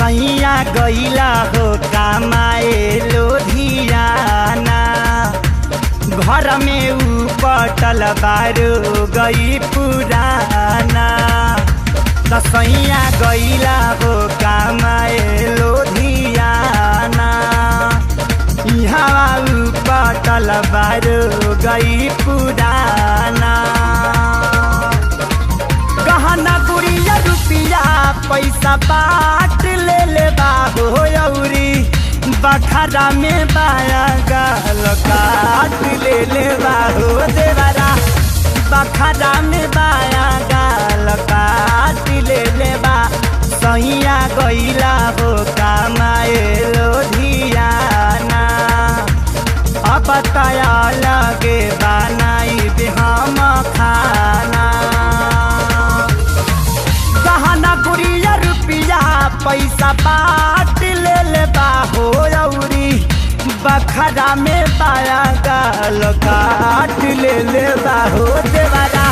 सैया गईला हो कमाए लोधियाना। घर में उपटल बारो गई पुराना। सैया गईला हो कमाए लोधियाना। यहाँ उपटल बारो गई पुराना। गहना गुड़िया रुपिया पैसा बाट ले बाहो अउरी बखरा में बाया गाल काट ले बाहो देवरा। बखरा में बाया गाल काट ले बा। सैया गईला हो कमाए लोधियाना। अब तया लगे बनाई हम खाना। गहना गुड़िया रुपिया पैसा बाट ले बाहो अउरी बखरा में बाया गाल काट ले बाहो देवरा।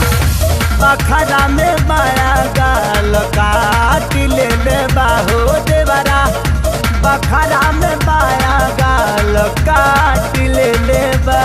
बखरा में बाया गाल काट ले बाहो देवरा। बखरा में बाया गाल काट ले बा।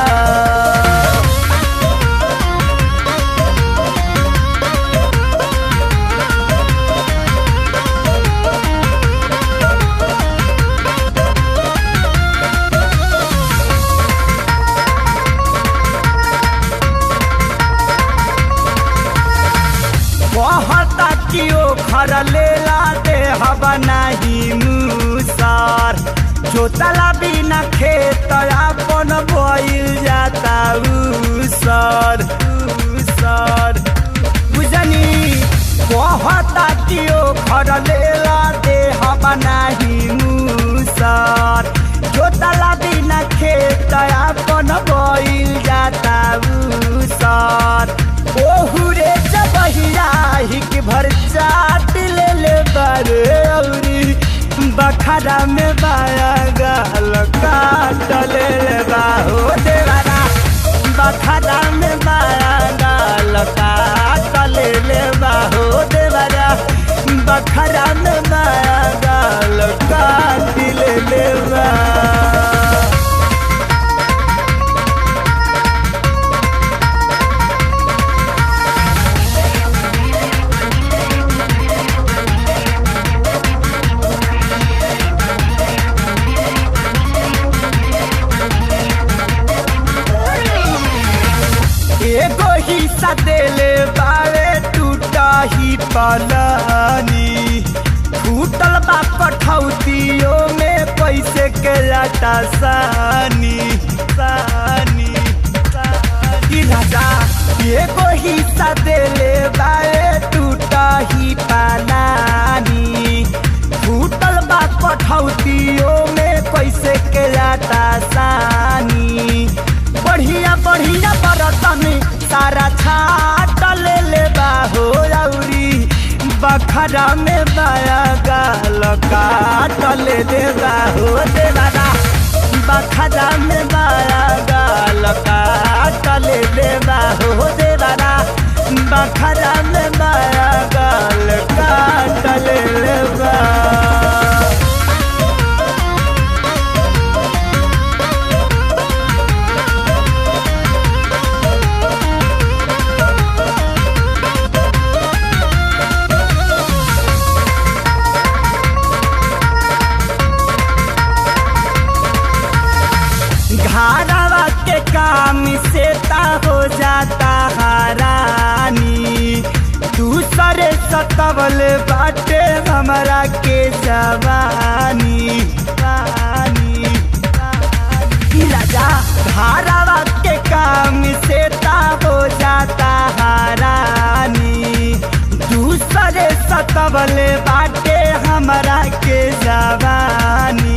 कहता कियो घर लेला दे हवा नहीं मुसर। जोतला बिना खेत अपन बोइल जाता उसर उसर बुझनी। कहता कियो घर लेला दे हवा नहीं मुसर। जोतला बिना खेत अपन बोइल जाता उसर। ओहुरे जबहिया हिक भर चाट ले बारे अउरी बखरा में बाया गाल काट ले बाहो देवरा। बखरा में बाया गाल काट ले बाहो देवरा। बखरा में बाया गाल काट ले बा। एगो हिस्सा देले बावे टूटा ही पलानी। फूटल बा कठौतियों में पैसे के लाटा सानी सानी सानी। राजा एगो हिस्सा देले बावे टूटा ही पलानी। फूटल बा कठौतियों में पैसे के लाटा सानी। बढ़िया बढ़िया बरतन सारा छाट ले बाहो अउरी बखरा में बाया गाल काट ले बाहो देवरा। बखरा में बाया गाल काट ले बाहो देवरा। बखरा में बाया गाल काट ले बा। घरवा के काम से ता हो जाता हरानी। दूसरे सतवल बाटे हमरा के जवानी रानी रानी। राजा घरवा के काम से ता हो जाता हरानी। दूसरे सतवल बाटे हमरा के जवानी।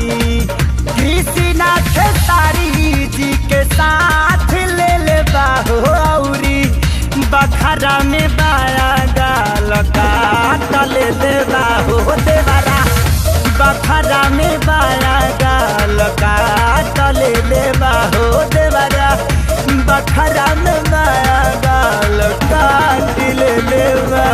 कृष्णा खेसारी जी के साथ ले बाहो अउरी बखरा में बाया गाल काट ले बाहो देवरा। बखरा में बाया गाल काट ले बाहो देवरा। बखरा में बाया गाल काट ले बा।